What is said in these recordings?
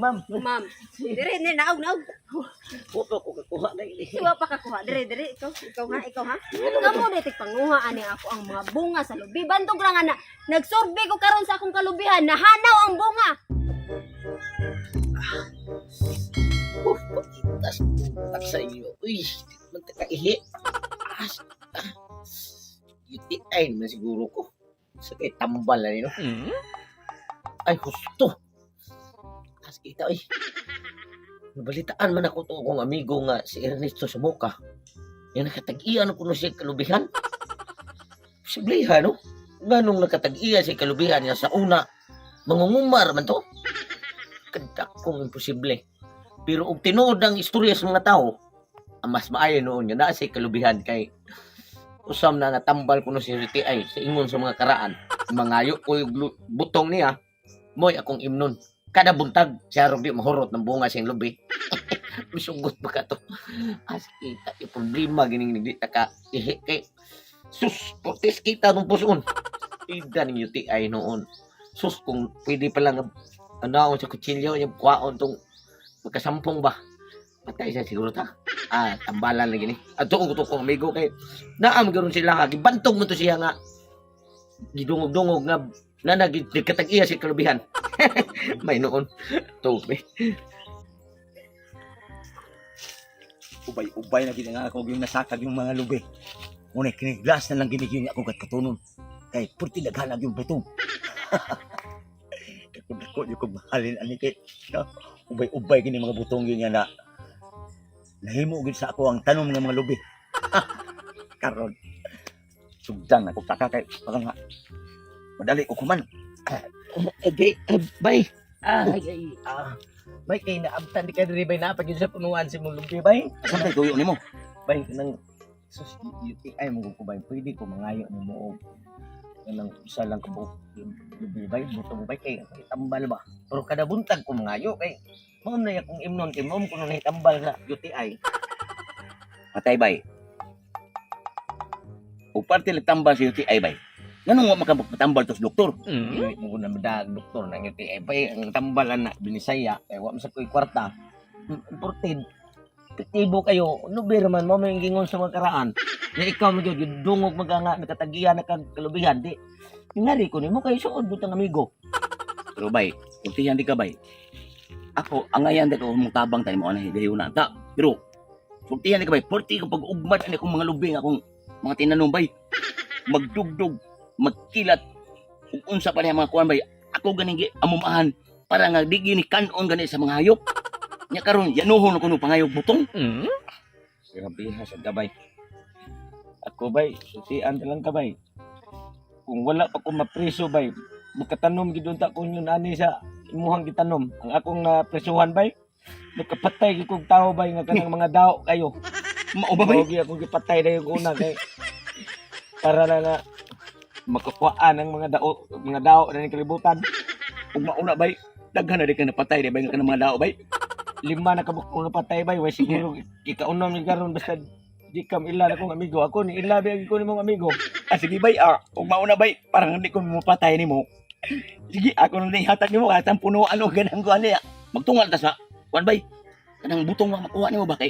ma'am. Ma'am. Dire naog. Puto ko kakuha na ini. Siwa pa kakuha. Dire ikaw ha. Kamo dito panguha ani ako ang mga bunga sa lubi. Bantog ra nga na nagsurvey ko karon sa akong kalubihan nahanaw ang bunga. Pakitas tak sa iyo. Uy, mantik ka ihi. UTI na siguro ko. Sakit tambal na nino. Ay, gusto. Kas kita, ay. Nabalitaan man ako to akong amigo nga si Ernesto Samoka. Yung nakatag-iyan ako na siya kalubihan. Sibliha, no? Ganong nakatag-iya siya kalubihan niya sa una. Mangungumar man to. Kadak kong imposible. Pero kung tinuod ang istorya sa mga tao, ang mas maayo noon niya na siya kalubihan kay usam na natambal ko na si RTI sa ingon sa mga karaan. Mangayo ko yung butong niya, moy akong imnon. Kada buntag, siya rin di mahurot ng bunga siyang lubi. Misugot ba ka to? As kita, yung problema, gining hindi taka ihi kay sus, portis kita nung puson. Ida ng UTI noon. Sus, kung pwede pa lang sa kutsilyo, yung kwaon tong magkasampung ba? Patay siya siguro ta. Tambalan lagi ni. At tuong kong amigo kay naam garon sila nga gibantog mo to siya nga gidungog-dungog nga nagkatag-iya si kalubihan. May noon. Tobe. Ubay-ubay na ginanga ako yung nasakag yung mga lubi. Ngunit kiniglas na lang ginigyan niya akong katunon. Kay purti naghanag yung butong. Ako yung kumahalin ani kay ubay-ubay gini mga butong yun niya na nahimo gid sa ako ang tanom ng mga lubi. Karon sugdan ako kakakay parang nga madali ko kuman. Bay. Bay kay naabtan di ka diri bay na pag sa punuan si mong lubi bay. Saan tuyo nimo? Bay kanang sus UTI mo ko bay pwede ko mangayo mo mo kanang isa lang ko lubi bay buto mo bay kay tambal ba. Pero kada buntag ko mangayo kay mao na akong imnon kay mao ko na tambal sa UTI. Patay bay. O parte lang tambal sa UTI bay. Ganun wa makapagpatambal tos doktor. Dili mo na madag doktor nang UTI bay ang tambalan na binisaya kay wa man sa koy kwarta. Imported. Tibo kayo, lubi man mo may gingon sa mga karaan. Na ikaw mo gyud dungog maganga nakatagiyan na kag kalubihan di. Ingari ko nimo kay suod butang amigo. Pero bay, kuntihan di ka bay. Ako angayan da ko mong tabang tayo mo ana higayon na ta. Pero kuntihan di ka bay, porti ko pag ugmat ani akong mga lubi akong mga tinanom bay. Magdugdog, magkilat. Kung unsa pa niya mga kuan bay, ako ganing amumahan para nga di gini kanon gani sa mga hayop. Nya karon yanuhon ko no pangayog butong. Grabe ha sa gabay. Ako bay, susian lang ka bay. Kung wala pa ko mapreso bay, magkatanom gid unta ko yun ani sa imuhang gitanom. Ang akong napresuhan bay, nakapatay gid kog tao bay nga kanang mga dao kayo. Mao ba bay? Ogi akong gipatay dayon una kay para na nga makakuhaan ang mga dao na ni kalibutan. Ug mauna bay, daghan na di ka napatay di bay nga kanang mga dao bay. 5 na kabuk ko napatay bay, way siguro ikaunom ni karon basta di kam ila na kong amigo. Ako ni ila biyag ko ni mong amigo. Sige bay, ug mauna bay, parang hindi ko mapatay nimo. Sige, ako na ni hatag nimo kahit ang punuan o ganang kuan niya. Magtungal ta sa kuan bay. Kanang butong nga makuha nimo ba kay?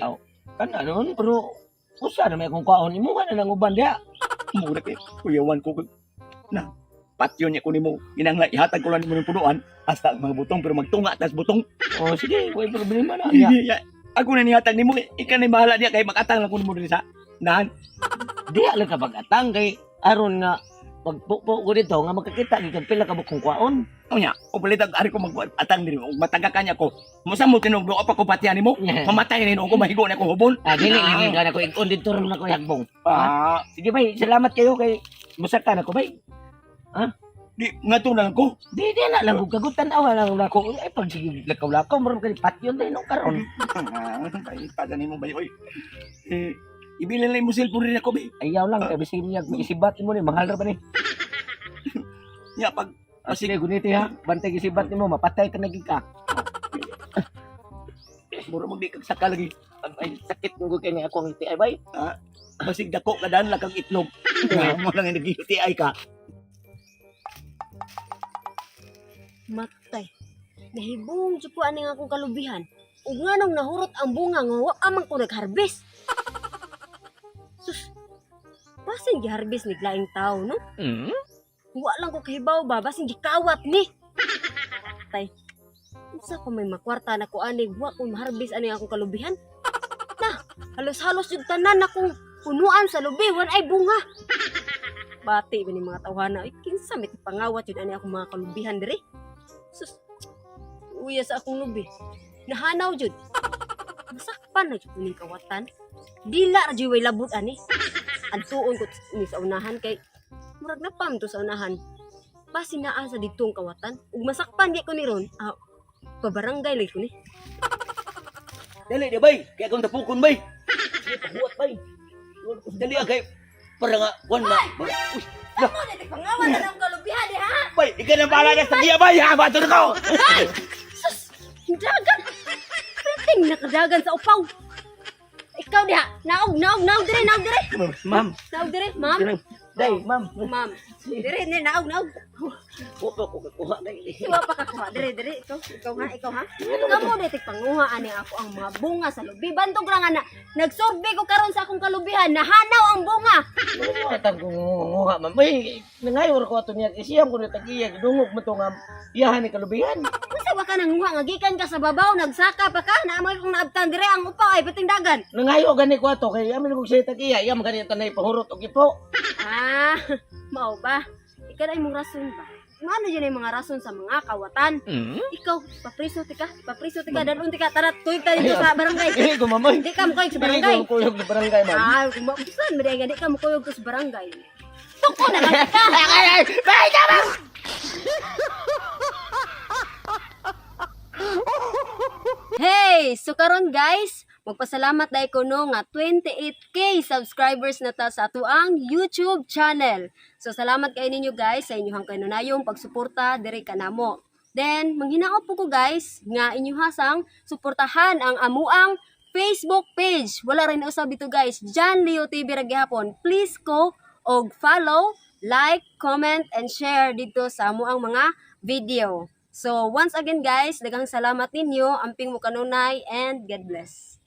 Kana noon pero usa na may akong kaon imo ka na nang uban diha. Mura kay kuyawan ko na patyo niya ko nimo ginangla ihatag ko lang nimo ng punuan hasta mga butong pero magtunga tas butong. Oh sige, way problema na niya. Ya, ako na nihatag nimo ika na bahala diya kay makatang lang ko nimo diri sa nahan. Diha lang ka pag-atang kay aron nga pagpupo ko dito nga magkakita gid pila ka bukong kwaon. Unya, o balitag ari ko mag-atang diri ug mataga kanya ko. Musa mo tinugdo pa ko patian nimo? Mamatay ni ko mahigo na ko hubon. Dili ka na ko ikon dito ron na ko hagbong. Sige bay, salamat kayo kay musaka na ko bay. Di ngato na lang ko. Di na lang kung kagutan awa lang nako ay pag sige lakaw-lakaw maron kay patyon din no karon. Ay pada nimo bay oy. Ibilin lang mo cellphone rin ako bay. Ayaw lang kay bisig niya isibat mo ni mahal ra ba ni. Ya pag sige guniti ha, bantay isibat nimo mapatay ka naging ka. Mura magdi kag saka lagi. Ay sakit ng kay ni ako ng TI bay. Basig dako kadaan lang kag itlog. Mo lang nag-UTI ka. Matay. Nahibong jud ko ani nga akong kalubihan. Ug nganong nahurot ang bunga nga wa amang ko nag-harvest. Sus. Basin gi-harvest ni laing tao, no? Wa lang ko kahibaw ba, basin gikawat ni. Tay. Unsa pa may makwarta na ko ani, wa ko ma-harvest ani akong kalubihan. Na, halos-halos jud tanan akong punuan sa lubi, wan ay bunga. Bati ba ni mga tawhana, ay kinsa may pangawat jud ani akong mga kalubihan diri. Sus. Uya sa akong lubi. Nahanaw jud. Masakpan na jud ning kawatan. Dila ra jud way labot ani. Antuon ko ni sa unahan kay murag napam to sa unahan. Basi naa sa ditong kawatan ug masakpan di ko ni ron. Pabarangay lagi ko ni. Dali di bay, kaya akong tapukon bay. Sige, pabuhat bay. Dali kay para nga wan na. Uy, Ako na pangawat na ang kalubihan di ha. bay, ikaw na pala na sa giya bay, ha, bato na ko. Ay! Sus! Dagan! Piting nakadagan sa upaw. Ikaw diha, naog dire. Ma'am, Naog dire, ma'am. day, ma'am. Ma'am. Dire, naog. Huwag ko kukuha na ini. Iwa pa ka kuha. Dire. Ikaw ha. Kamo dito panguha ani ako ang mga bunga sa lubi. Bantog lang na nagsurvey ko karon sa akong kalubihan. Nahanaw ang bunga. Matang kong nguha, ma'am. Ay, nangayor ko ato niya. Isiyam ko na tagiya. Dungog mo ito nga iyahan ni kalubihan. Unsa ba ka nanguha nga gikan ka sa babaw, nagsaka pa ka, naamay kong naabtan dire ang upaw ay pating dagan. Nangayo gani ko ato. Kaya amin kong siya tagiya. Iyam gani tanay pahurot o gipo. Ah, mao ba? Ikaw ay mong rason ba? Ano yun yung mga rason sa mga kawatan? Ikaw, papriso tika, dalun tika, tara, tuyog tayo dito sa barangay. Eh, gumamay. Di ka mukuyog sa Hindi barangay. ko kuyog sa barangay, ma'am. Ah, kumakusan, di ka mukuyog sa barangay. Tuko na lang ka! Hey! So karon guys, magpasalamat dahil ko no nga 28k subscribers na ta sa ato ang YouTube channel. So salamat kay ninyo guys sa inyong kanunayong pagsuporta diri kanamo. Then manghinaot po ko guys nga inyo hasang suportahan ang amuang Facebook page. Wala rin usab dito guys. John Leo TV ra gihapon. Please ko og follow, like, comment and share dito sa amuang mga video. So once again guys, daghang salamat ninyo, amping mo kanunay and God bless.